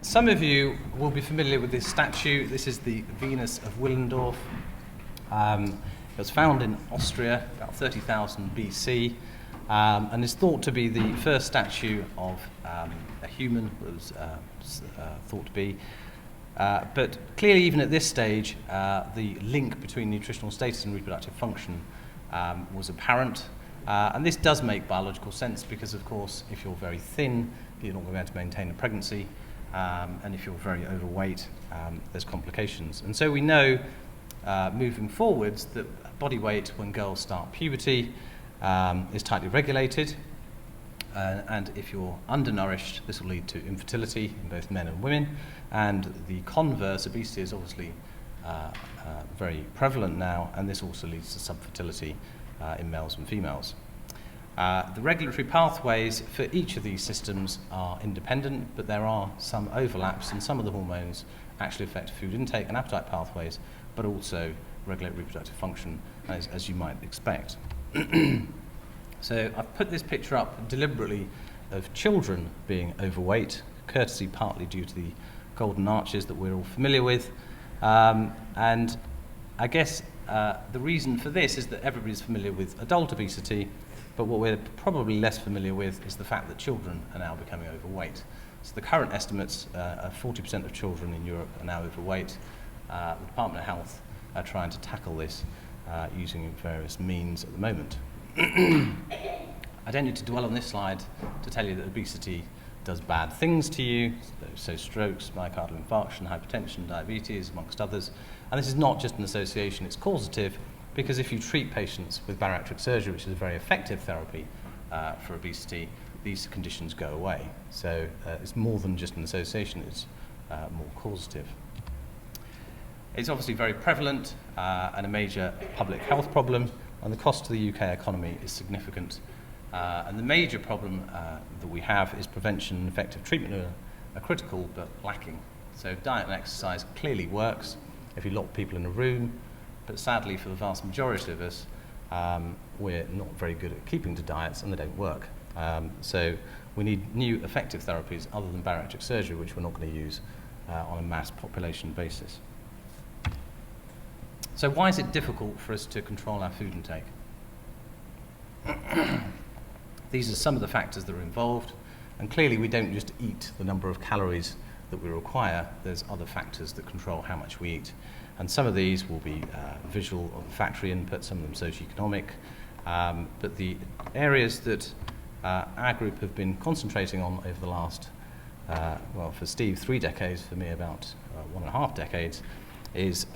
Some of you will be familiar with this statue. This is the Venus of Willendorf. It was found in Austria about 30,000 BC and is thought to be the first statue of a human that was thought to be. But clearly, even at this stage, the link between nutritional status and reproductive function was apparent. And this does make biological sense because, of course, if you're very thin, you're not going to be able to maintain a pregnancy. And if you're very overweight, there's complications. And so we know, moving forwards, that body weight when girls start puberty is tightly regulated. And if you're undernourished, this will lead to infertility in both men and women. And the converse, obesity, is obviously very prevalent now, and this also leads to subfertility in males and females. The regulatory pathways for each of these systems are independent, but there are some overlaps, and some of the hormones actually affect food intake and appetite pathways, but also regulate reproductive function, as you might expect. So I've put this picture up deliberately of children being overweight, courtesy partly due to the golden arches that we're all familiar with. And I guess the reason for this is that everybody's familiar with adult obesity, but what we're probably less familiar with is the fact that children are now becoming overweight. So the current estimates are 40% of children in Europe are now overweight. The Department of Health are trying to tackle this using various means at the moment. I don't need to dwell on this slide to tell you that obesity does bad things to you, so strokes, myocardial infarction, hypertension, diabetes, amongst others. And this is not just an association, it's causative, because if you treat patients with bariatric surgery, which is a very effective therapy for obesity, these conditions go away. So it's more than just an association, it's more causative. It's obviously very prevalent and a major public health problem, and the cost to the UK economy is significant. And the major problem that we have is prevention and effective treatment are critical but lacking. So diet and exercise clearly works if you lock people in a room, but sadly for the vast majority of us, we're not very good at keeping to diets and they don't work. So we need new effective therapies other than bariatric surgery, which we're not going to use on a mass population basis. So why is it difficult for us to control our food intake? These are some of the factors that are involved, and clearly we don't just eat the number of calories that we require. There's other factors that control how much we eat, and some of these will be visual or factory input, some of them socioeconomic, but the areas that our group have been concentrating on over the last, well, for Steve 3 decades, for me about 1.5 decades, is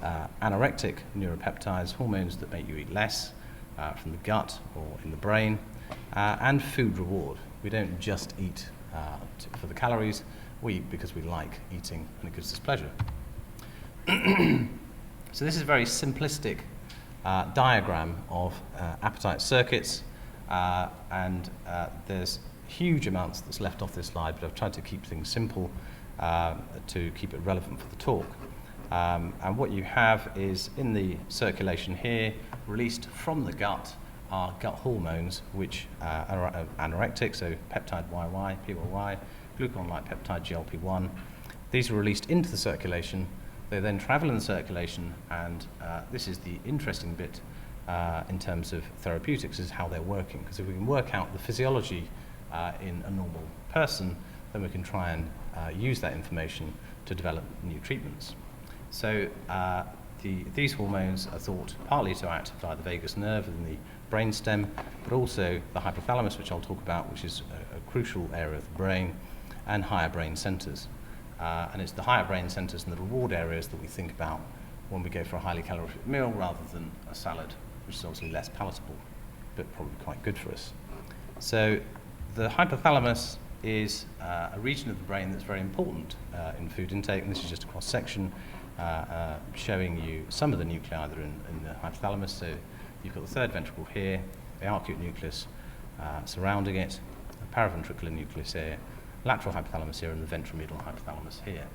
anorectic neuropeptides, hormones that make you eat less from the gut or in the brain, and food reward. We don't just eat for the calories, we eat because we like eating and it gives us pleasure. So this is a very simplistic diagram of appetite circuits, and there's huge amounts that's left off this slide, but I've tried to keep things simple to keep it relevant for the talk. And what you have is in the circulation here, released from the gut, are gut hormones which are anorectic, so peptide YY, PYY, glucagon-like peptide GLP-1. These are released into the circulation. They then travel in the circulation, and this is the interesting bit in terms of therapeutics, is how they're working. Because if we can work out the physiology in a normal person, then we can try and use that information to develop new treatments. So these hormones are thought partly to act via the vagus nerve in the brainstem, but also the hypothalamus, which I'll talk about, which is a crucial area of the brain, and higher brain centers. And it's the higher brain centers and the reward areas that we think about when we go for a highly calorific meal rather than a salad, which is obviously less palatable, but probably quite good for us. So the hypothalamus is a region of the brain that's very important in food intake, and this is just a cross-section showing you some of the nuclei that are in the hypothalamus. So you've got the third ventricle here, the arcuate nucleus, surrounding it, a paraventricular nucleus here, lateral hypothalamus here, and the ventromedial hypothalamus here.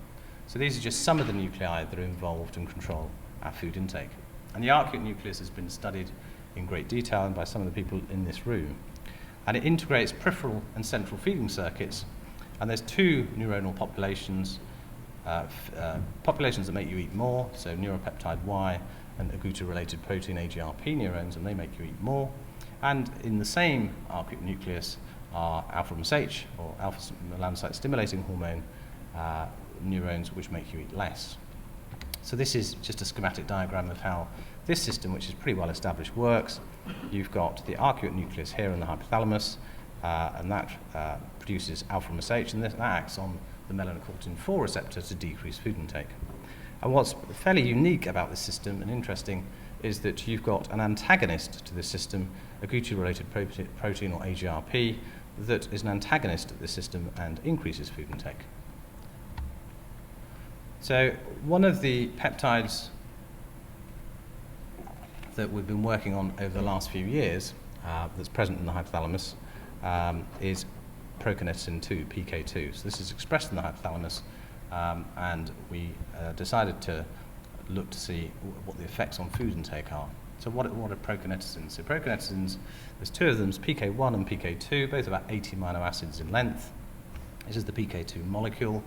So these are just some of the nuclei that are involved and control our food intake. And the arcuate nucleus has been studied in great detail by some of the people in this room. And it integrates peripheral and central feeding circuits. And there's two neuronal populations, populations that make you eat more, so neuropeptide Y and agouti-related protein AGRP neurons, and they make you eat more. And in the same arcuate nucleus are alpha-MSH, or alpha-melanocyte stimulating hormone neurons, which make you eat less. So this is just a schematic diagram of how this system, which is pretty well established, works. You've got the arcuate nucleus here in the hypothalamus, and that produces alpha-MSH, and that acts on the melanocortin 4 receptor to decrease food intake. And what's fairly unique about this system and interesting is that you've got an antagonist to this system, agouti-related protein or AGRP, that is an antagonist of this system and increases food intake. So one of the peptides that we've been working on over the last few years that's present in the hypothalamus is prokinetin 2, PK2. So this is expressed in the hypothalamus, and we decided to look to see what the effects on food intake are. So what are prokinetins? So prokinetins, there's two of them, PK1 and PK2, both about 80 amino acids in length. This is the PK2 molecule,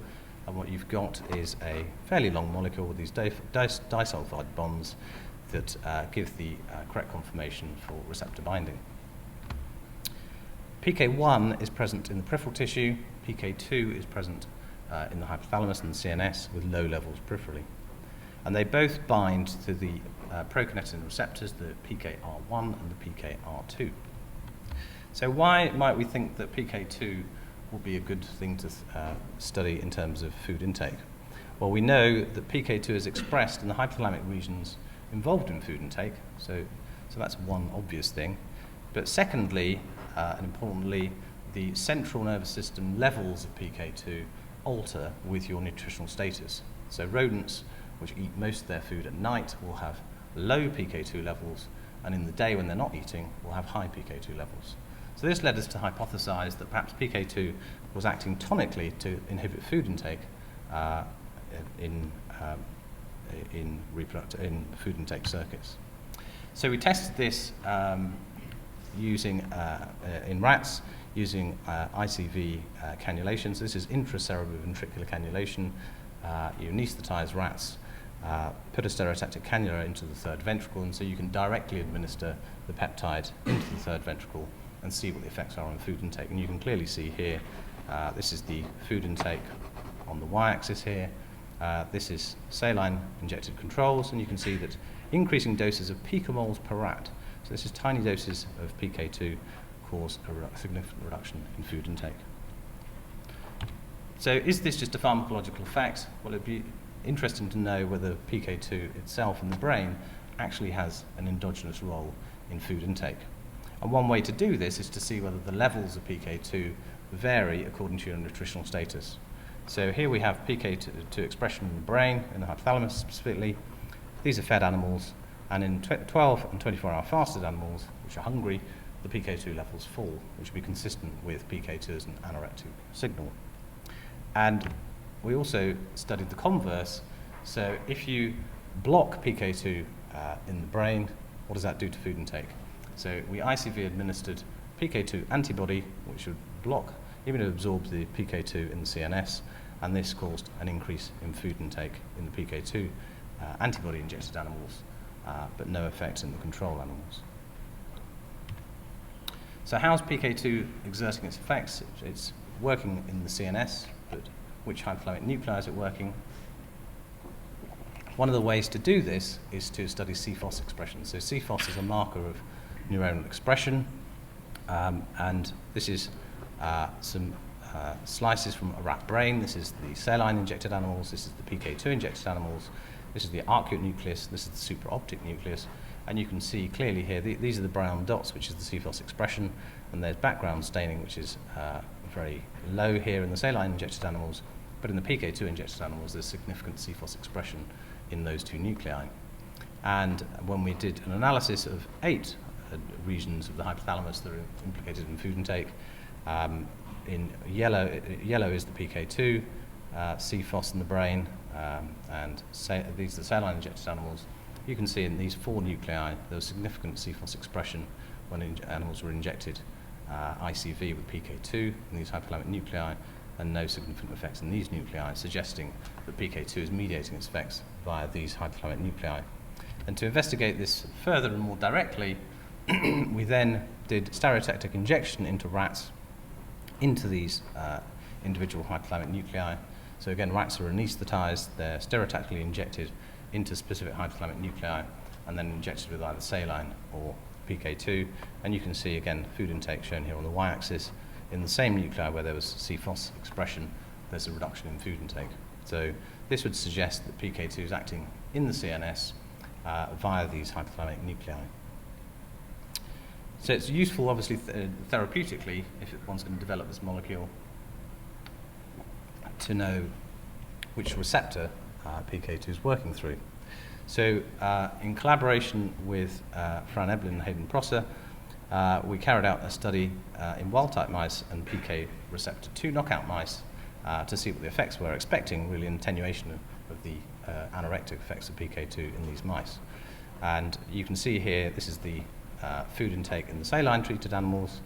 and what you've got is a fairly long molecule with these disulfide bonds that give the correct conformation for receptor binding. PK1 is present in the peripheral tissue, PK2 is present in the hypothalamus and the CNS with low levels peripherally. And they both bind to the prokinetin receptors, the PKR1 and the PKR2. So why might we think that PK2 will be a good thing to study in terms of food intake? Well, we know that PK2 is expressed in the hypothalamic regions involved in food intake, so that's one obvious thing. But secondly, and importantly, the central nervous system levels of PK2 alter with your nutritional status. So rodents, which eat most of their food at night, will have low PK2 levels, and in the day when they're not eating, will have high PK2 levels. So this led us to hypothesize that perhaps PK2 was acting tonically to inhibit food intake in food intake circuits. So we tested this using in rats using ICV cannulations. This is intracerebroventricular cannulation. You anesthetize rats, put a stereotactic cannula into the third ventricle, and so you can directly administer the peptide into the third ventricle and see what the effects are on food intake. And you can clearly see here, this is the food intake on the y-axis here. This is saline injected controls, and you can see that increasing doses of picomoles per rat, so this is tiny doses of PK2, cause a significant reduction in food intake. So is this just a pharmacological effect? Well, it'd be interesting to know whether PK2 itself in the brain actually has an endogenous role in food intake. And one way to do this is to see whether the levels of PK2 vary according to your nutritional status. So here we have PK2 expression in the brain, in the hypothalamus specifically. These are fed animals, and in 12 and 24-hour fasted animals, which are hungry, the PK2 levels fall, which would be consistent with PK2 as an anorectic signal. And we also studied the converse. So if you block PK2 in the brain, what does that do to food intake? So we ICV administered PK2 antibody, which would block, even absorb the PK2 in the CNS, and this caused an increase in food intake in the PK2 antibody injected animals, but no effect in the control animals. So how's PK2 exerting its effects? It's working in the CNS, but which hypothalamic nuclei is it working? One of the ways to do this is to study CFOS expression. So CFOS is a marker of neuronal expression, and this is some slices from a rat brain. This is the saline injected animals, this is the PK2 injected animals, this is the arcuate nucleus, this is the supraoptic nucleus, and you can see clearly here, these are the brown dots, which is the CFOS expression, and there's background staining, which is very low here in the saline injected animals, but in the PK2 injected animals, there's significant CFOS expression in those two nuclei. And when we did an analysis of 8 regions of the hypothalamus that are implicated in food intake. In yellow is the PK2, CFOS in the brain, and these are the saline injected animals. You can see in these 4 nuclei there was significant CFOS expression when animals were injected ICV with PK2 in these hypothalamic nuclei, and no significant effects in these nuclei, suggesting that PK2 is mediating its effects via these hypothalamic nuclei. And to investigate this further and more directly, we then did stereotactic injection into rats into these individual hypothalamic nuclei. So again, rats are anaesthetized, they're stereotactically injected into specific hypothalamic nuclei and then injected with either saline or PK2. And you can see again food intake shown here on the y-axis. In the same nuclei where there was CFOS expression, there's a reduction in food intake. So this would suggest that PK2 is acting in the CNS via these hypothalamic nuclei. So it's useful, obviously, therapeutically, if one's going to develop this molecule, to know which receptor PK2 is working through. So in collaboration with Fran Eblin and Hayden Prosser, we carried out a study in wild-type mice and PK receptor 2 knockout mice to see what the effects were, expecting really an attenuation of the anorectic effects of PK2 in these mice. And you can see here, this is the food intake in the saline-treated animals,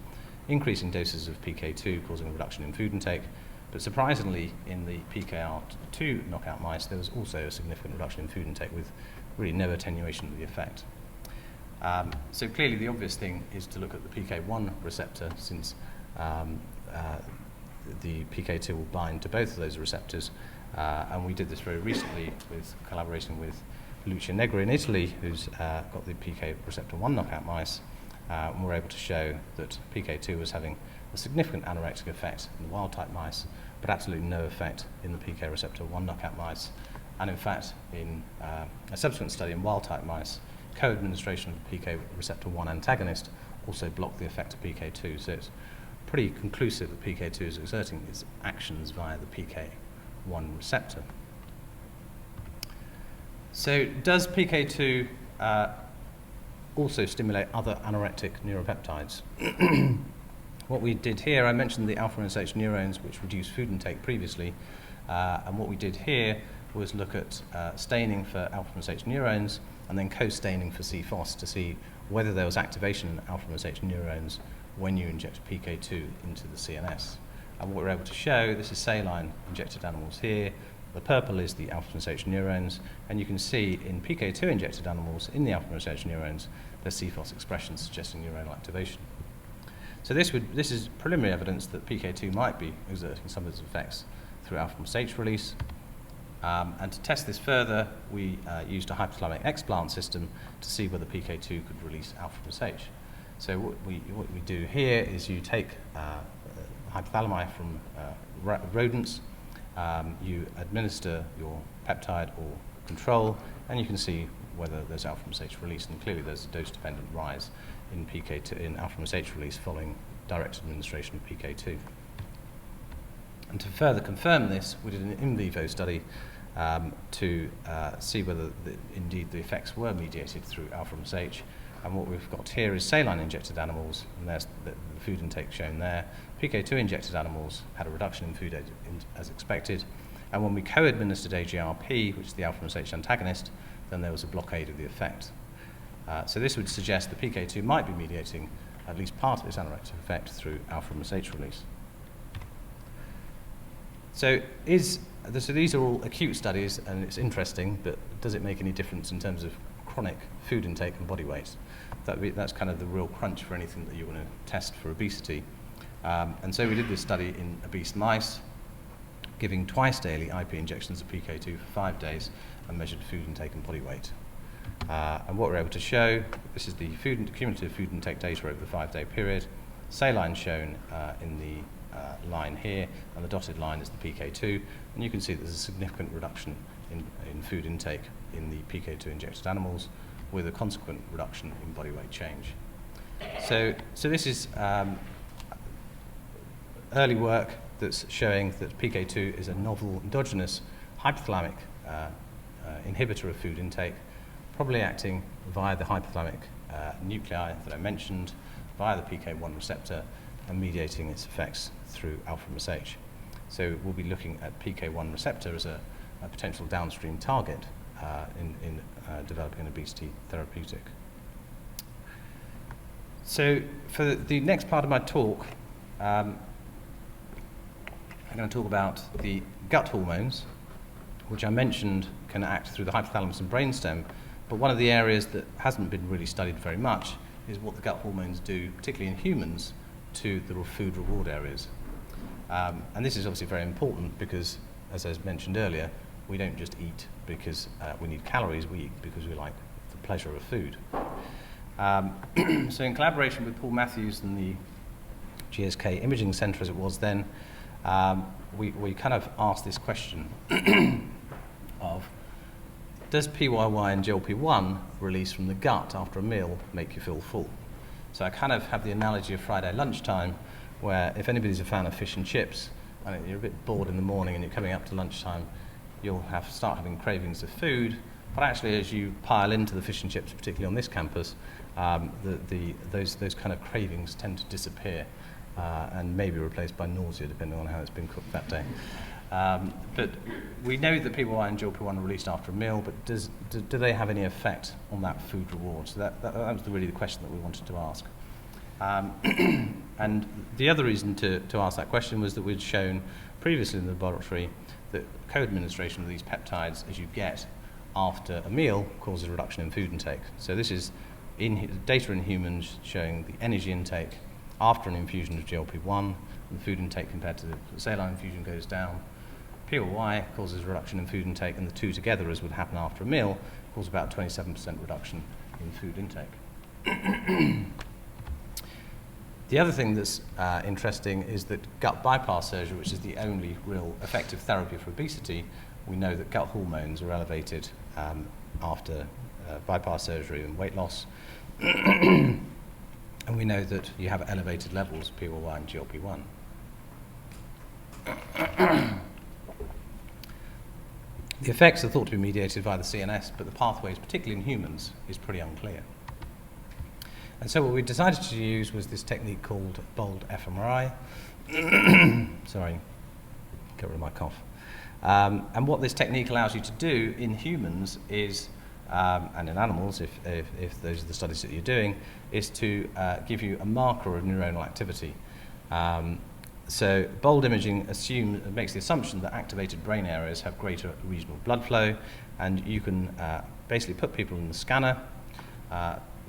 increasing doses of PK2 causing a reduction in food intake. But surprisingly, in the PKR2 knockout mice, there was also a significant reduction in food intake with really no attenuation of the effect. So clearly the obvious thing is to look at the PK1 receptor, since the PK2 will bind to both of those receptors. And we did this very recently with collaboration with Lucia Negri in Italy, who's got the PK receptor 1 knockout mice. And we're able to show that PK2 was having a significant anorectic effect in the wild-type mice, but absolutely no effect in the PK receptor 1 knockout mice. And in fact, in a subsequent study in wild-type mice, co-administration of the PK receptor 1 antagonist also blocked the effect of PK2. So it's pretty conclusive that PK2 is exerting its actions via the PK1 receptor. So does PK2 also stimulate other anorectic neuropeptides? What we did here, I mentioned the alpha-MSH neurons which reduce food intake previously, and what we did here was look at staining for alpha-MSH neurons and then co-staining for CFOS to see whether there was activation in alpha-MSH neurons when you inject PK2 into the CNS. And what we're able to show, this is saline injected animals here. The purple is the alpha-MSH neurons, and you can see in PK2 injected animals, in the alpha-MSH neurons, there's CFOS expression suggesting neuronal activation. So this is preliminary evidence that PK2 might be exerting some of its effects through alpha-MSH release. And to test this further, we used a hypothalamic explant system to see whether PK2 could release alpha-MSH. So what we do here is you take hypothalami from rodents, you administer your peptide or control, and you can see whether there's alpha-MSH release, and clearly there's a dose-dependent rise in PK2 in alpha-MSH release following direct administration of PK2. And to further confirm this, we did an in vivo study to see whether indeed the effects were mediated through alpha-MSH. And what we've got here is saline injected animals, and there's the food intake shown there. PK2 injected animals had a reduction in food as expected. And when we co-administered AGRP, which is the alpha-MSH antagonist, then there was a blockade of the effect. So this would suggest that PK2 might be mediating at least part of its anorectic effect through alpha-MSH release. So these are all acute studies, and it's interesting, but does it make any difference in terms of chronic food intake and body weight? That's kind of the real crunch for anything that you want to test for obesity. And so we did this study in obese mice, giving twice daily IP injections of PK2 for 5 days and measured food intake and body weight. And what we're able to show, this is the cumulative food intake data over the 5-day period. Saline shown in the line here, and the dotted line is the PK2. And you can see there's a significant reduction in food intake in the PK2 injected animals, with a consequent reduction in body weight change. So this is early work that's showing that PK2 is a novel endogenous hypothalamic inhibitor of food intake, probably acting via the hypothalamic nuclei that I mentioned via the PK1 receptor and mediating its effects through alpha-MSH. So we'll be looking at PK1 receptor as a potential downstream target in developing an obesity therapeutic. So for the next part of my talk, I'm going to talk about the gut hormones, which I mentioned can act through the hypothalamus and brainstem, but one of the areas that hasn't been really studied very much is what the gut hormones do, particularly in humans, to the food reward areas. And this is obviously very important because, as I mentioned earlier, we don't just eat because we need calories, we eat because we like the pleasure of food. So in collaboration with Paul Matthews and the GSK Imaging Centre, as it was then, we kind of asked this question of, does PYY and GLP-1 release from the gut after a meal make you feel full? So I kind of have the analogy of Friday lunchtime, where if anybody's a fan of fish and chips, and you're a bit bored in the morning and you're coming up to lunchtime, you'll start having cravings of food, but actually as you pile into the fish and chips, particularly on this campus, those kind of cravings tend to disappear and may be replaced by nausea depending on how it's been cooked that day. But we know that PYY and GLP-1 are released after a meal, but do they have any effect on that food reward? So that was really the question that we wanted to ask. And the other reason to ask that question was that we'd shown previously in the laboratory that co-administration of these peptides as you get after a meal causes a reduction in food intake. So this is data in humans showing the energy intake after an infusion of GLP-1, and the food intake compared to the saline infusion goes down. PYY causes a reduction in food intake, and the two together, as would happen after a meal, cause about 27% reduction in food intake. The other thing that's interesting is that gut bypass surgery, which is the only real effective therapy for obesity, we know that gut hormones are elevated after bypass surgery and weight loss. And we know that you have elevated levels of PYY and GLP-1. The effects are thought to be mediated via the CNS, but the pathways, particularly in humans, is pretty unclear. And so what we decided to use was this technique called bold fMRI. Sorry, get rid of my cough. And what this technique allows you to do in humans is, and in animals, if those are the studies that you're doing, is to give you a marker of neuronal activity. So bold imaging makes the assumption that activated brain areas have greater regional blood flow, and you can basically put people in the scanner,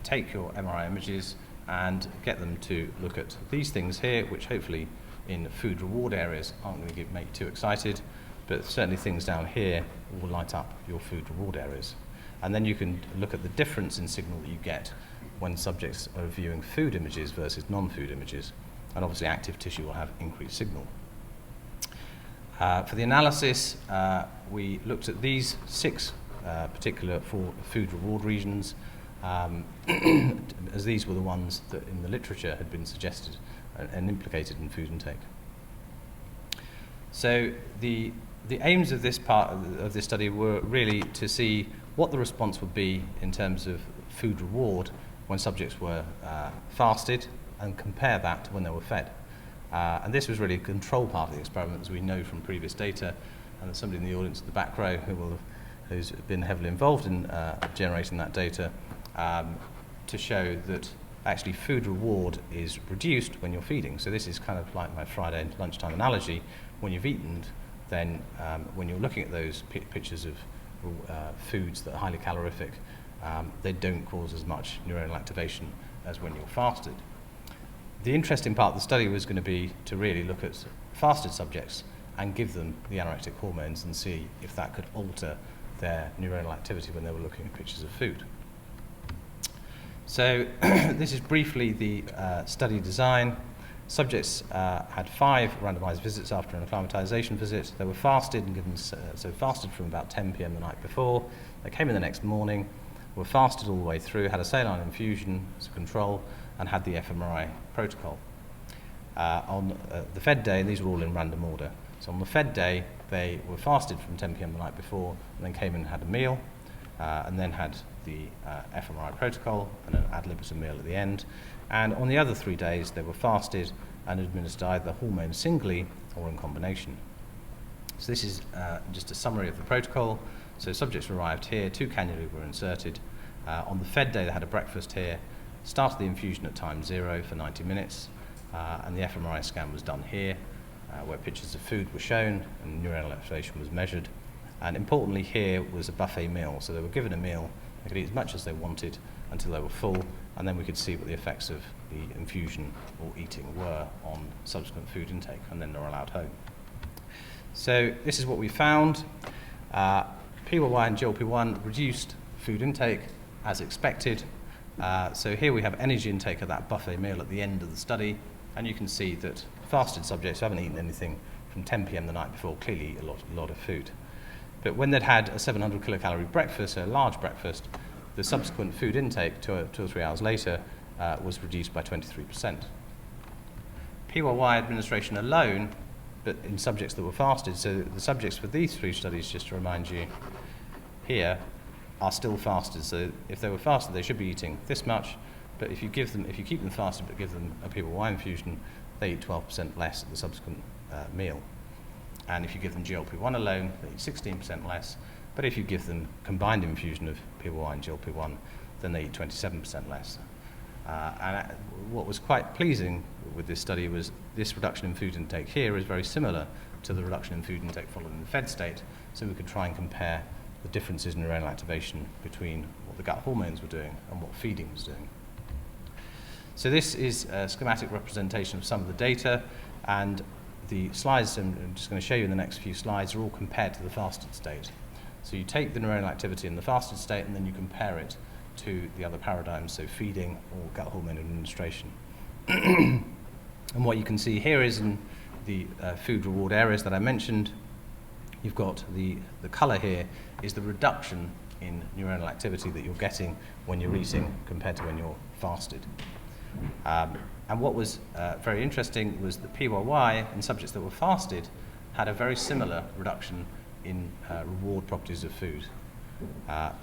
take your MRI images, and get them to look at these things here, which hopefully in food reward areas aren't going to make you too excited, but certainly things down here will light up your food reward areas. And then you can look at the difference in signal that you get when subjects are viewing food images versus non-food images. And obviously active tissue will have increased signal. For the analysis, we looked at these 6 particular food reward regions, as these were the ones that in the literature had been suggested and implicated in food intake. So the aims of this part of this study were really to see what the response would be in terms of food reward when subjects were fasted, and compare that to when they were fed. And this was really a control part of the experiment, as we know from previous data, and there's somebody in the audience at the back row who's been heavily involved in generating that data, to show that actually food reward is reduced when you're feeding. So this is kind of like my Friday lunchtime analogy. When you've eaten, then when you're looking at those pictures of foods that are highly calorific, they don't cause as much neuronal activation as when you're fasted. The interesting part of the study was going to be to really look at fasted subjects and give them the anorectic hormones and see if that could alter their neuronal activity when they were looking at pictures of food. So this is briefly the study design. Subjects had 5 randomized visits after an acclimatization visit. They were fasted and given, so fasted from about 10 p.m. the night before. They came in the next morning, were fasted all the way through, had a saline infusion as a control, and had the fMRI protocol. On the fed day, and these were all in random order. So on the fed day, they were fasted from 10 p.m. the night before, and then came in and had a meal. and then had the fMRI protocol and an ad libitum meal at the end. And on the other 3 days, they were fasted and administered either hormone singly or in combination. So this is just a summary of the protocol. So subjects arrived here, 2 cannulae were inserted. On the fed day, they had a breakfast here, started the infusion at time 0 for 90 minutes, and the fMRI scan was done here, where pictures of food were shown and neuronal activation was measured. And importantly, here was a buffet meal. So they were given a meal, they could eat as much as they wanted until they were full, and then we could see what the effects of the infusion or eating were on subsequent food intake, and then they were allowed home. So this is what we found. PYY and GLP-1 reduced food intake as expected. So here we have energy intake of that buffet meal at the end of the study, and you can see that fasted subjects who haven't eaten anything from 10 p.m. the night before clearly eat a lot of food. But when they'd had a 700 kilocalorie breakfast, so a large breakfast, the subsequent food intake 2 or 3 hours later was reduced by 23%. PYY administration alone, but in subjects that were fasted, so the subjects for these 3 studies, just to remind you here, are still fasted. So if they were fasted, they should be eating this much, but if you keep them fasted but give them a PYY infusion, they eat 12% less at the subsequent meal. And if you give them GLP-1 alone, they eat 16% less, but if you give them combined infusion of PYY and GLP-1, then they eat 27% less. And what was quite pleasing with this study was this reduction in food intake here is very similar to the reduction in food intake following the fed state, so we could try and compare the differences in neuronal activation between what the gut hormones were doing and what feeding was doing. So this is a schematic representation of some of the data, and the slides I'm just going to show you in the next few slides are all compared to the fasted state. So you take the neuronal activity in the fasted state and then you compare it to the other paradigms, so feeding or gut hormone administration. And what you can see here is in the food reward areas that I mentioned, you've got the colour here is the reduction in neuronal activity that you're getting when you're eating compared to when you're fasted. And what was very interesting was that PYY in subjects that were fasted had a very similar reduction in reward properties of food.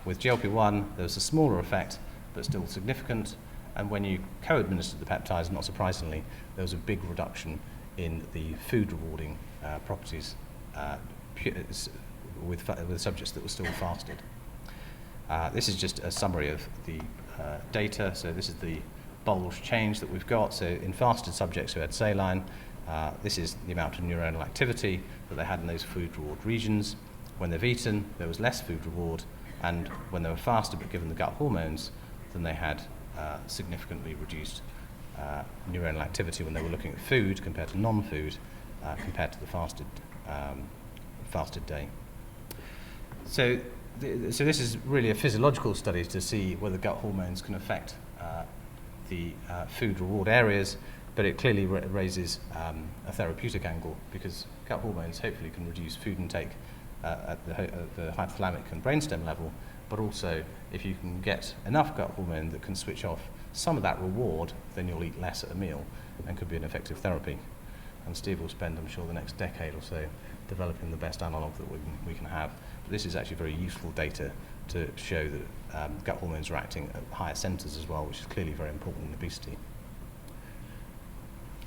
With GLP-1, there was a smaller effect, but still significant. And when you co-administered the peptides, not surprisingly, there was a big reduction in the food rewarding properties with subjects that were still fasted. This is just a summary of the data. So this is the bulge change that we've got. So in fasted subjects who had saline, this is the amount of neuronal activity that they had in those food reward regions. When they've eaten, there was less food reward, and when they were fasted but given the gut hormones, then they had significantly reduced neuronal activity when they were looking at food compared to non-food, compared to the fasted day. So this is really a physiological study to see whether gut hormones can affect the food reward areas, but it clearly raises a therapeutic angle, because gut hormones hopefully can reduce food intake at the hypothalamic and brainstem level, but also if you can get enough gut hormone that can switch off some of that reward, then you'll eat less at a meal and could be an effective therapy. And Steve will spend, I'm sure, the next decade or so developing the best analogue that we can have. But this is actually very useful data to show that gut hormones are acting at higher centres as well, which is clearly very important in obesity.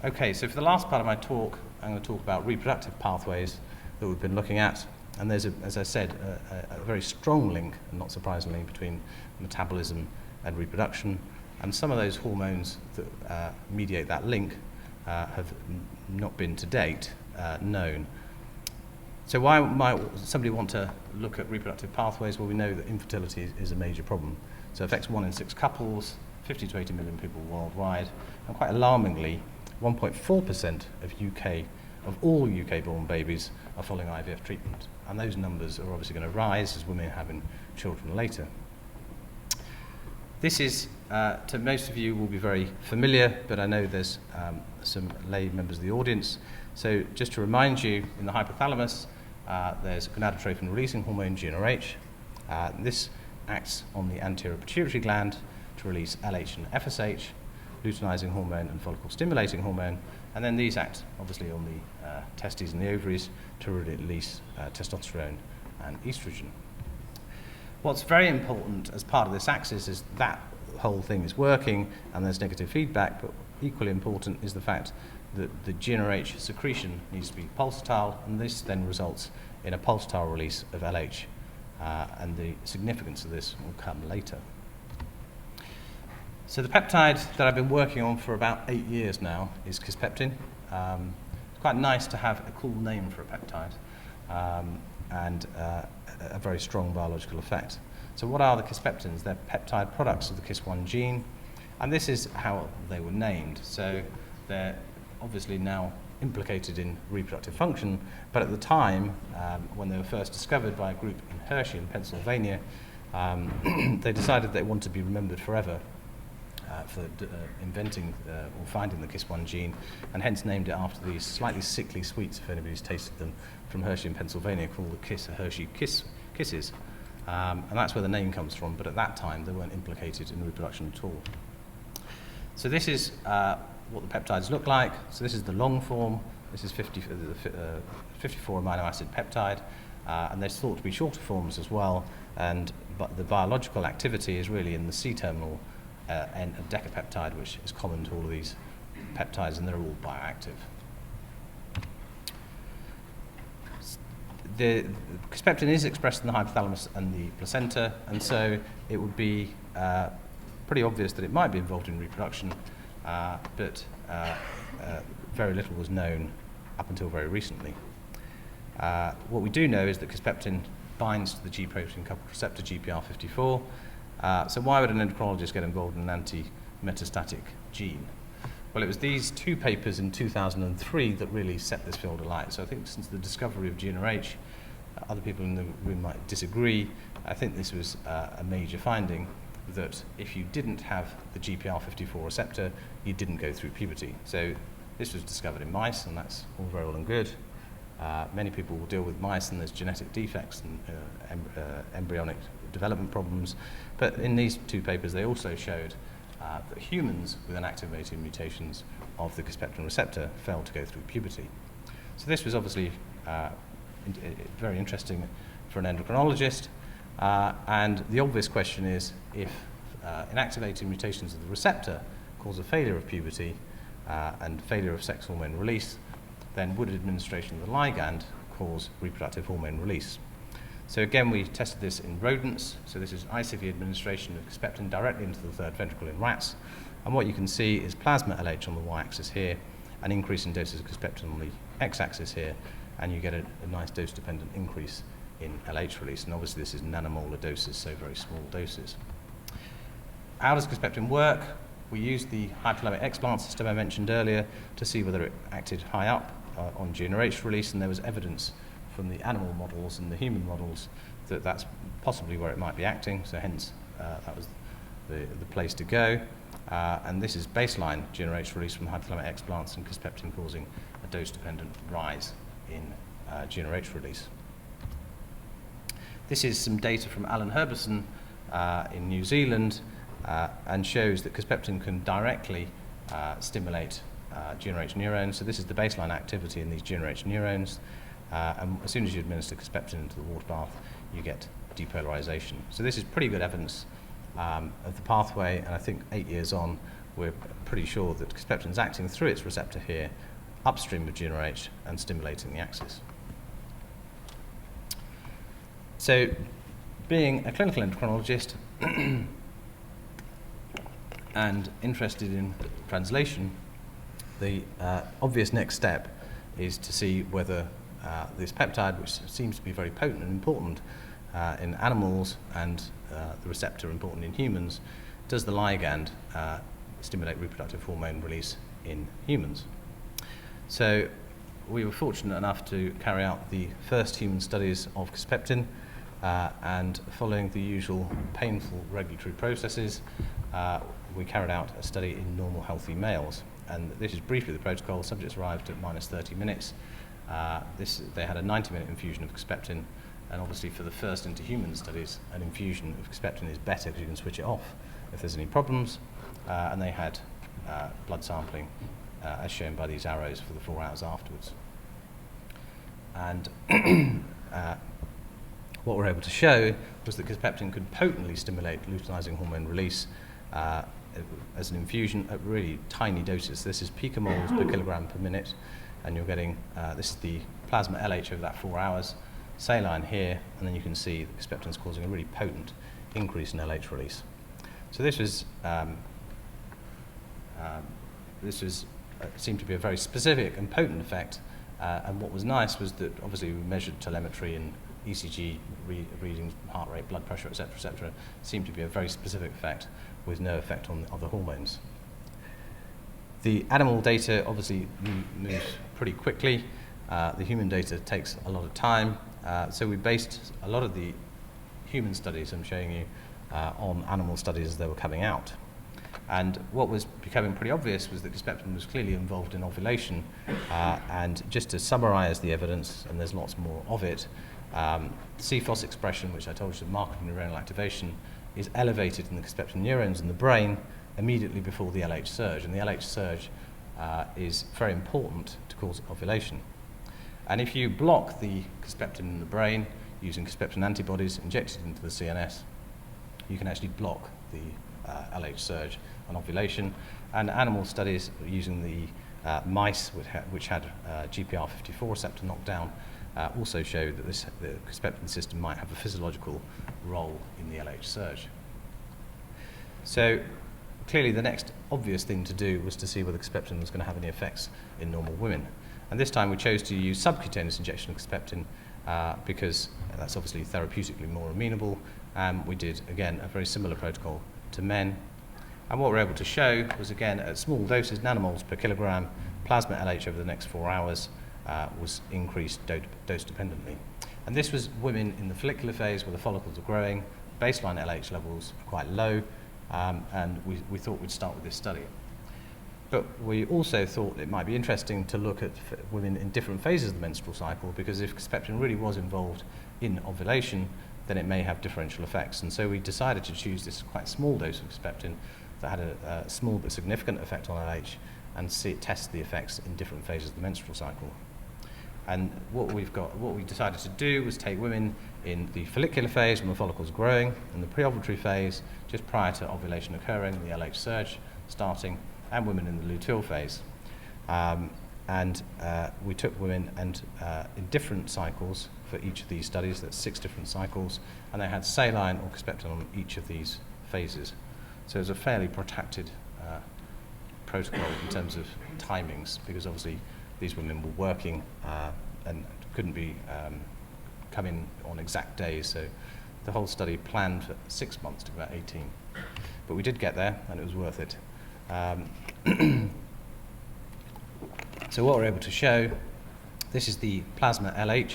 Okay, so for the last part of my talk, I'm going to talk about reproductive pathways that we've been looking at. And there's, as I said, a very strong link, and not surprisingly, between metabolism and reproduction. And some of those hormones that mediate that link have not been to date known. So why might somebody want to look at reproductive pathways? Well, we know that infertility is a major problem. So it affects 1 in 6 couples, 50 to 80 million people worldwide, and quite alarmingly, 1.4% of all UK-born babies are following IVF treatment. And those numbers are obviously going to rise as women are having children later. This is, to most of you, will be very familiar, but I know there's some lay members of the audience. So just to remind you, in the hypothalamus, there's gonadotrophin-releasing hormone, GnRH. This acts on the anterior pituitary gland to release LH and FSH, luteinizing hormone and follicle-stimulating hormone, and then these act, obviously, on the testes and the ovaries to release testosterone and estrogen. What's very important as part of this axis is that whole thing is working and there's negative feedback, but equally important is the fact that the GnRH secretion needs to be pulsatile, and this then results in a pulsatile release of LH. And the significance of this will come later. So the peptide that I've been working on for about 8 years now is kisspeptin. It's quite nice to have a cool name for a peptide and a very strong biological effect. So what are the kisspeptins? They're peptide products of the KISS1 gene, and this is how they were named. So they're obviously now implicated in reproductive function, but at the time, when they were first discovered by a group in Hershey in Pennsylvania, they decided they wanted to be remembered forever for inventing or finding the KISS1 gene, and hence named it after these slightly sickly sweets, if anybody's tasted them, from Hershey in Pennsylvania, called the Hershey Kisses. And that's where the name comes from, but at that time they weren't implicated in reproduction at all. So this is what the peptides look like. So this is the long form. This is 54 amino acid peptide, and there's thought to be shorter forms as well. But the biological activity is really in the C-terminal end of decapeptide, which is common to all of these peptides, and they're all bioactive. The kisspeptin is expressed in the hypothalamus and the placenta, and so it would be pretty obvious that it might be involved in reproduction, but very little was known up until very recently. What we do know is that kisspeptin binds to the G protein coupled receptor GPR54. So why would an endocrinologist get involved in an anti-metastatic gene? Well, it was these two papers in 2003 that really set this field alight. So I think since the discovery of GnRH, other people in the room might disagree. I think this was a major finding, that if you didn't have the GPR54 receptor, you didn't go through puberty. So this was discovered in mice, and that's all very well and good. Many people will deal with mice, and there's genetic defects and embryonic development problems. But in these two papers, they also showed that humans with inactivating mutations of the kisspeptin receptor failed to go through puberty. So this was obviously very interesting for an endocrinologist. And the obvious question is, if inactivating mutations of the receptor cause a failure of puberty and failure of sex hormone release, then would administration of the ligand cause reproductive hormone release? So again, we tested this in rodents. So this is ICV administration of kisspeptin directly into the third ventricle in rats. And what you can see is plasma LH on the y-axis here, an increase in doses of kisspeptin on the x-axis here, and you get a nice dose-dependent increase in LH release. And obviously this is nanomolar doses, so very small doses. How does kisspeptin work? We used the hypothalamic explant system I mentioned earlier to see whether it acted high up on GnRH release, and there was evidence from the animal models and the human models that that's possibly where it might be acting, so hence that was the place to go. And this is baseline GnRH release from hypothalamic explants and kisspeptin causing a dose-dependent rise in GnRH release. This is some data from Alan Herbison in New Zealand, and shows that kisspeptin can directly stimulate GnRH neurons. So this is the baseline activity in these GnRH neurons. And as soon as you administer kisspeptin into the water bath, you get depolarization. So this is pretty good evidence of the pathway, and I think 8 years on, we're pretty sure that kisspeptin is acting through its receptor here, upstream of GnRH, and stimulating the axis. So, being a clinical endocrinologist and interested in translation, the obvious next step is to see whether this peptide, which seems to be very potent and important in animals, and the receptor important in humans, does the ligand stimulate reproductive hormone release in humans? So we were fortunate enough to carry out the first human studies of kisspeptin, and following the usual painful regulatory processes, we carried out a study in normal healthy males. And this is briefly the protocol. Subjects arrived at minus 30 minutes. They had a 90-minute infusion of kisspeptin, and obviously for the first into-human studies, an infusion of kisspeptin is better because you can switch it off if there's any problems. And they had blood sampling, as shown by these arrows, for the 4 hours afterwards. And what we're able to show was that kisspeptin could potently stimulate luteinizing hormone release as an infusion at really tiny doses. This is picomoles per kilogram per minute, and you're getting, this is the plasma LH over that 4 hours, saline here, and then you can see that kisspeptin is causing a really potent increase in LH release. So this was seemed to be a very specific and potent effect, and what was nice was that obviously we measured telemetry and ECG readings, heart rate, blood pressure, etc., seemed to be a very specific effect with no effect on other hormones. The animal data obviously moves pretty quickly. The human data takes a lot of time, so we based a lot of the human studies I'm showing you on animal studies as they were coming out. And what was becoming pretty obvious was that kisspeptin was clearly involved in ovulation, and just to summarize the evidence, and there's lots more of it, CFOS expression, which I told you is marker of neuronal activation, is elevated in the kisspeptin neurons in the brain immediately before the LH surge, and the LH surge is very important to cause ovulation. And if you block the kisspeptin in the brain using kisspeptin antibodies injected into the CNS, you can actually block the LH surge and ovulation. And animal studies using the mice which had GPR54 receptor knockdown also showed that the kisspeptin system might have a physiological role in the LH surge. So clearly the next obvious thing to do was to see whether kisspeptin was going to have any effects in normal women. And this time we chose to use subcutaneous injection of kisspeptin because that's obviously therapeutically more amenable. We did, again, a very similar protocol to men. And what we're able to show was, again, at small doses, nanomoles per kilogram, plasma LH over the next 4 hours was increased dose dependently. And this was women in the follicular phase where the follicles are growing, baseline LH levels are quite low, and we thought we'd start with this study. But we also thought it might be interesting to look at women in different phases of the menstrual cycle, because if kisspeptin really was involved in ovulation, then it may have differential effects. And so we decided to choose this quite small dose of kisspeptin that had a small but significant effect on LH and test the effects in different phases of the menstrual cycle. And what we decided to do was take women in the follicular phase when the follicle's growing, in the pre-ovulatory phase, just prior to ovulation occurring, the LH surge starting, and women in the luteal phase. We took women and in different cycles for each of these studies, that's 6 different cycles, and they had saline or kisspeptin on each of these phases. So it was a fairly protracted protocol in terms of timings, because obviously these women were working and couldn't be come in on exact days, so the whole study planned for 6 months to about 18. But we did get there, and it was worth it. So what we're able to show, this is the plasma LH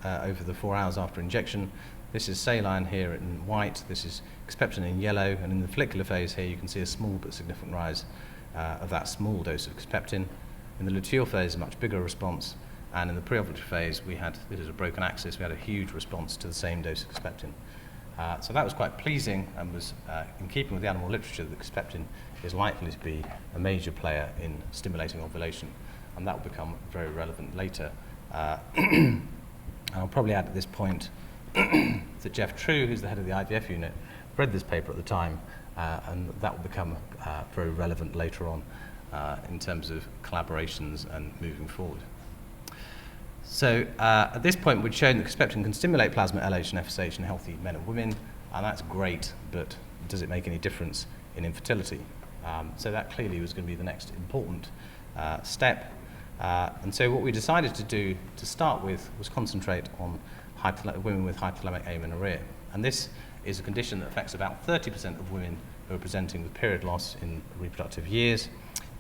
over the 4 hours after injection. This is saline here in white, this is kisspeptin in yellow, and in the follicular phase here you can see a small but significant rise of that small dose of kisspeptin. In the luteal phase, a much bigger response, and in the pre-ovulatory phase, this is a broken axis, we had a huge response to the same dose of kisspeptin. So that was quite pleasing, and was in keeping with the animal literature that kisspeptin is likely to be a major player in stimulating ovulation, and that will become very relevant later. I'll probably add at this point that Jeff True, who's the head of the IVF unit, read this paper at the time, and that will become very relevant later on in terms of collaborations and moving forward. So at this point, we'd shown that kisspeptin can stimulate plasma LH and FSH in healthy men and women, and that's great, but does it make any difference in infertility? So that clearly was going to be the next important step. And so what we decided to do to start with was concentrate on women with hypothalamic amenorrhea. And this is a condition that affects about 30% of women who are presenting with period loss in reproductive years,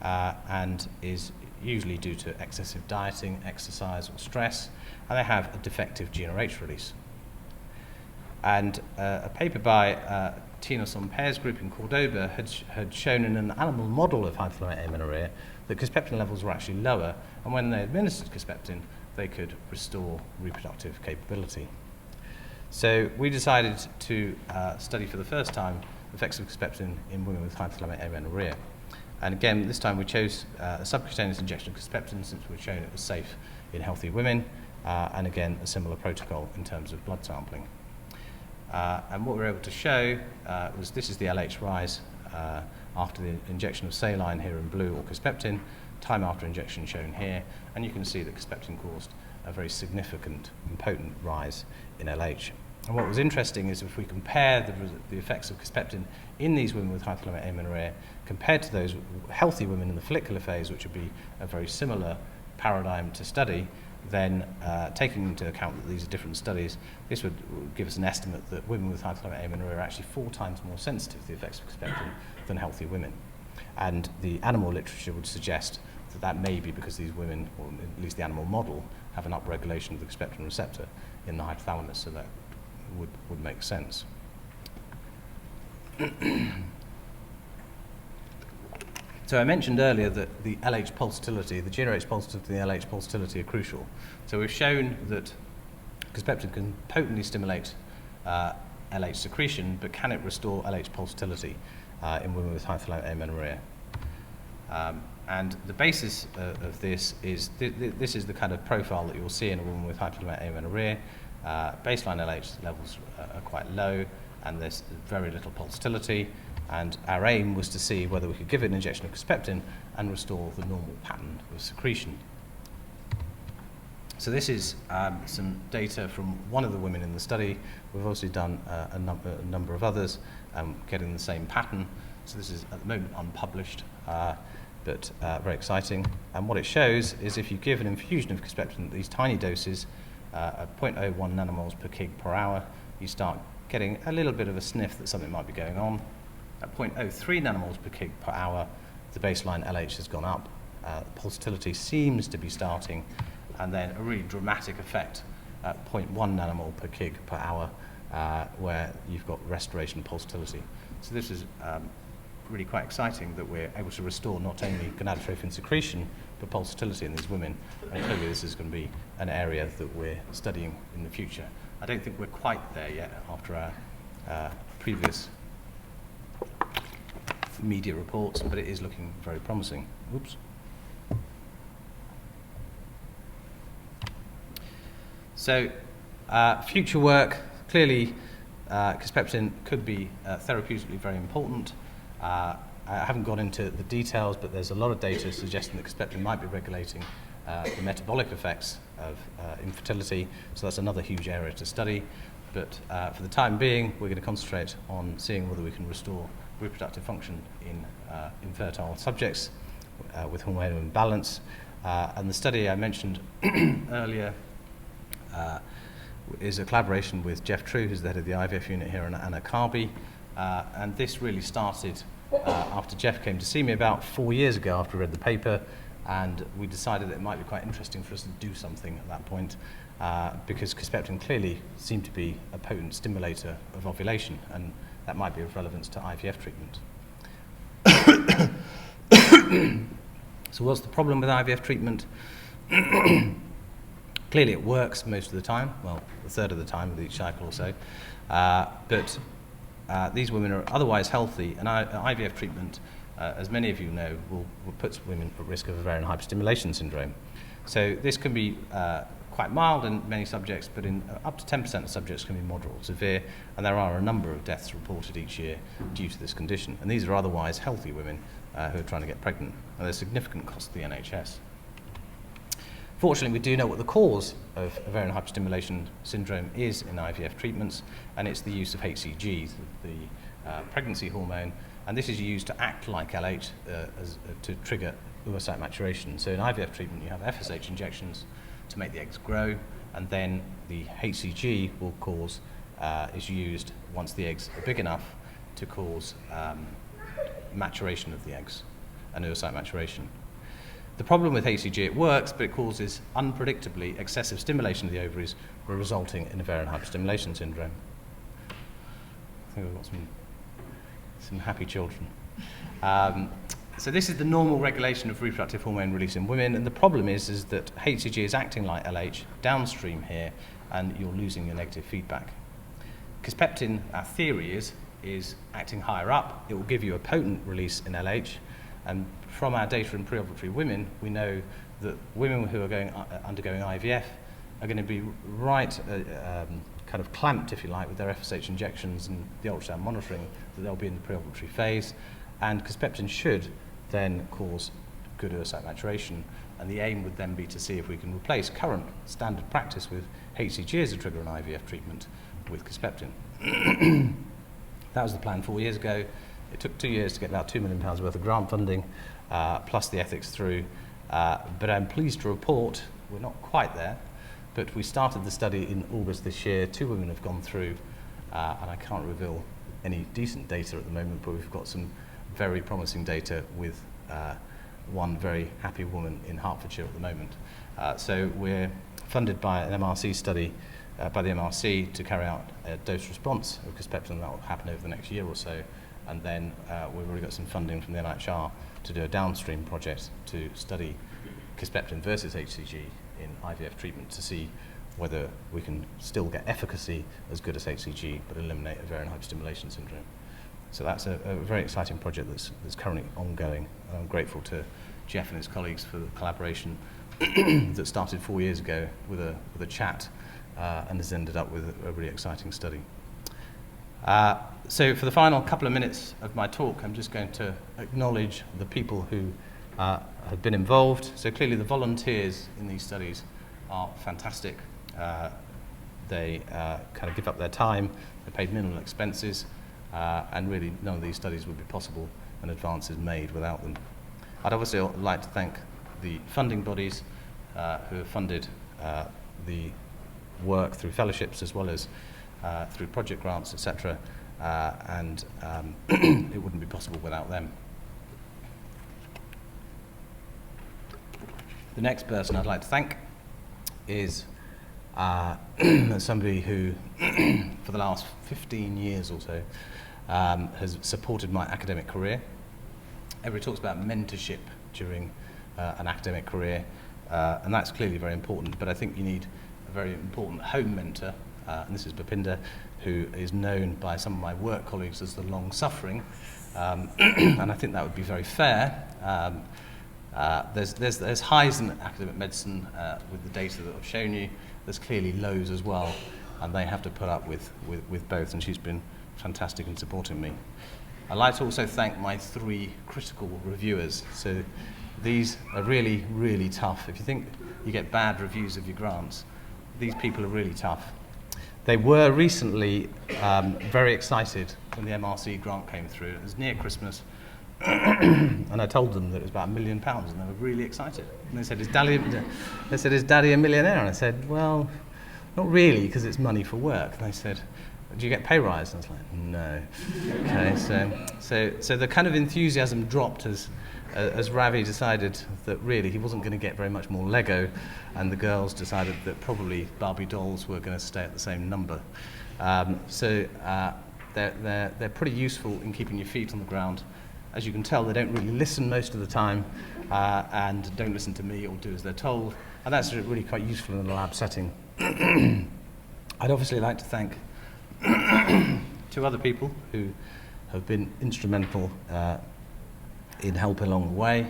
and is usually due to excessive dieting, exercise, or stress, and they have a defective GnRH release. And a paper by Tina Somper's group in Cordoba had shown in an animal model of hypothalamic amenorrhea that kisspeptin levels were actually lower, and when they administered kisspeptin, they could restore reproductive capability. So we decided to study for the first time effects of kisspeptin in women with hypothalamic amenorrhea. And again, this time we chose a subcutaneous injection of kisspeptin since we'd shown it was safe in healthy women, and again, a similar protocol in terms of blood sampling. And what we were able to show was this is the LH rise after the injection of saline here in blue, or kisspeptin, time after injection shown here, and you can see that kisspeptin caused a very significant and potent rise in LH. And what was interesting is if we compare the effects of kisspeptin in these women with hypothalamic amenorrhea compared to those healthy women in the follicular phase, which would be a very similar paradigm to study, then taking into account that these are different studies, this would give us an estimate that women with hypothalamic amenorrhea are actually 4 times more sensitive to the effects of kisspeptin than healthy women. And the animal literature would suggest that that may be because these women, or at least the animal model, have an upregulation of the kisspeptin receptor in the hypothalamus, so that would make sense. So I mentioned earlier that the LH pulsatility, the GnRH pulsatility and the LH pulsatility are crucial. So we've shown that kisspeptin can potently stimulate LH secretion, but can it restore LH pulsatility in women with hypothalamic amenorrhea? And the basis of this is, this is the kind of profile that you'll see in a woman with hypothalamic amenorrhea. Baseline LH levels are quite low, and there's very little pulsatility. And our aim was to see whether we could give an injection of kisspeptin and restore the normal pattern of secretion. So this is some data from one of the women in the study. We've also done a number of others getting the same pattern. So this is at the moment unpublished, but very exciting. And what it shows is if you give an infusion of kisspeptin at these tiny doses, at 0.01 nanomoles per kg per hour, you start getting a little bit of a sniff that something might be going on. At 0.03 nanomoles per kg per hour, the baseline LH has gone up. Pulsatility seems to be starting, and then a really dramatic effect at 0.1 nanomole per kg per hour, where you've got restoration of pulsatility. So this is really quite exciting that we're able to restore not only gonadotrophin secretion, but pulsatility in these women. And clearly this is going to be an area that we're studying in the future. I don't think we're quite there yet after our previous media reports, but it is looking very promising. Oops. So, future work, clearly kisspeptin could be therapeutically very important. I haven't gone into the details, but there's a lot of data suggesting that kisspeptin might be regulating the metabolic effects of infertility, so that's another huge area to study. But for the time being, we're going to concentrate on seeing whether we can restore reproductive function in infertile subjects with hormonal imbalance. And the study I mentioned earlier is a collaboration with Jeff True, who's the head of the IVF unit here, and Anna Carby. And this really started after Jeff came to see me about 4 years ago after I read the paper, and we decided that it might be quite interesting for us to do something at that point, because kisspeptin clearly seemed to be a potent stimulator of ovulation, and that might be of relevance to IVF treatment. So what's the problem with IVF treatment? Clearly it works most of the time, well, a third of the time with each cycle or so, but these women are otherwise healthy, and IVF treatment, as many of you know, will put women at risk of ovarian hyperstimulation syndrome. So this can be quite mild in many subjects, but in up to 10% of subjects can be moderate or severe, and there are a number of deaths reported each year due to this condition. And these are otherwise healthy women who are trying to get pregnant, and there's significant cost to the NHS. Fortunately, we do know what the cause of ovarian hyperstimulation syndrome is in IVF treatments, and it's the use of HCG, the pregnancy hormone, and this is used to act like LH to trigger oocyte maturation. So in IVF treatment, you have FSH injections to make the eggs grow, and then the HCG is used once the eggs are big enough to cause maturation of the eggs, and oocyte maturation. The problem with HCG, it works, but it causes unpredictably excessive stimulation of the ovaries, resulting in ovarian hyperstimulation syndrome. I think we've got some happy children. So this is the normal regulation of reproductive hormone release in women, and the problem is that HCG is acting like LH downstream here, and you're losing your negative feedback. Kisspeptin, our theory is acting higher up. It will give you a potent release in LH, and from our data in pre-ovulatory women, we know that women who are undergoing IVF are going to be right kind of clamped, if you like, with their FSH injections and the ultrasound monitoring, that they'll be in the preovulatory phase. And kisspeptin should then cause good oocyte maturation. And the aim would then be to see if we can replace current standard practice with HCG as a trigger in IVF treatment with kisspeptin. That was the plan 4 years ago. It took 2 years to get about £2 million worth of grant funding, plus the ethics through. But I'm pleased to report we're not quite there. But we started the study in August this year. 2 women have gone through, and I can't reveal any decent data at the moment, but we've got some very promising data with one very happy woman in Hertfordshire at the moment. So we're funded by an MRC study, by the MRC, to carry out a dose response of kisspeptin. That will happen over the next year or so. And then we've already got some funding from the NIHR to do a downstream project to study kisspeptin versus HCG in IVF treatment to see whether we can still get efficacy as good as HCG but eliminate ovarian hyperstimulation syndrome. So that's a very exciting project that's currently ongoing. And I'm grateful to Jeff and his colleagues for the collaboration that started 4 years ago with a chat and has ended up with a really exciting study. So for the final couple of minutes of my talk, I'm just going to acknowledge the people who have been involved. So clearly the volunteers in these studies are fantastic. They kind of give up their time, they paid minimal expenses, and really none of these studies would be possible and advances made without them. I'd obviously like to thank the funding bodies who have funded the work through fellowships as well as through project grants, etc. And it wouldn't be possible without them. The next person I'd like to thank is somebody who, for the last 15 years or so, has supported my academic career. Everybody talks about mentorship during an academic career, and that's clearly very important, but I think you need a very important home mentor, and this is Bhupinder, who is known by some of my work colleagues as the long-suffering, and I think that would be very fair. There's highs in academic medicine with the data that I've shown you. There's clearly lows as well, and they have to put up with both, and she's been fantastic in supporting me. I'd like to also thank my 3 critical reviewers. So these are really, really tough. If you think you get bad reviews of your grants, these people are really tough. They were recently very excited when the MRC grant came through. It was near Christmas. And I told them that it was about £1 million, and they were really excited. And they said, is Daddy a millionaire? And I said, well, not really, because it's money for work. And they said, do you get pay rise? And I was like, no. Okay, so the kind of enthusiasm dropped as Ravi decided that really he wasn't going to get very much more Lego, and the girls decided that probably Barbie dolls were going to stay at the same number. They're pretty useful in keeping your feet on the ground. As you can tell, they don't really listen most of the time, and don't listen to me or do as they're told, and that's really quite useful in a lab setting. I'd obviously like to thank 2 other people who have been instrumental in helping along the way.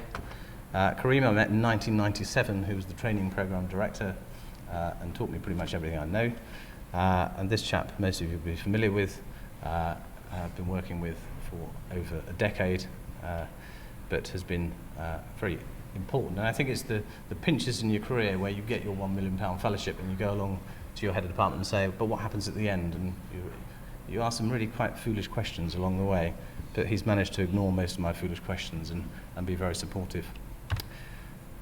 Karima I met in 1997, who was the training program director, and taught me pretty much everything I know. And this chap, most of you will be familiar with, I've been working with for over a decade, but has been very important. And I think it's the pinches in your career where you get your £1 million fellowship and you go along to your head of department and say, but what happens at the end? And you ask some really quite foolish questions along the way, but he's managed to ignore most of my foolish questions and be very supportive.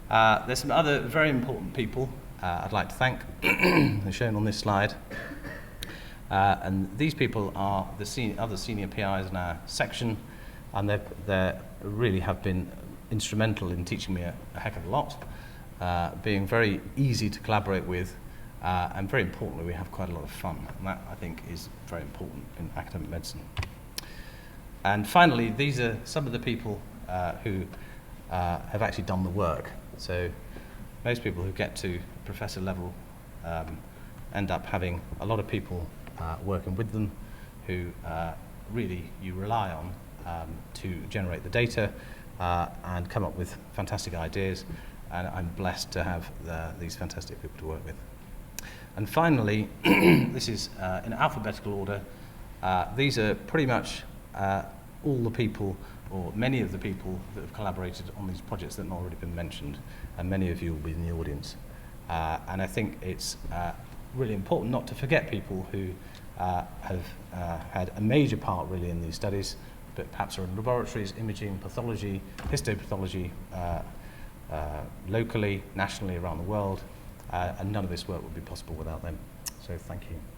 There's some other very important people I'd like to thank, as shown on this slide. And these people are the other senior PIs in our section, and they really have been instrumental in teaching me a heck of a lot, being very easy to collaborate with, and very importantly, we have quite a lot of fun, and that, I think, is very important in academic medicine. And finally, these are some of the people who have actually done the work. So most people who get to professor level end up having a lot of people working with them who really you rely on to generate the data and come up with fantastic ideas, and I'm blessed to have these fantastic people to work with. And finally, this is in alphabetical order. These are pretty much all the people, or many of the people that have collaborated on these projects that have already been mentioned, and many of you will be in the audience. And I think it's really important not to forget people who have had a major part really in these studies, but perhaps are in laboratories, imaging, pathology, histopathology, locally, nationally, around the world, and none of this work would be possible without them. So thank you.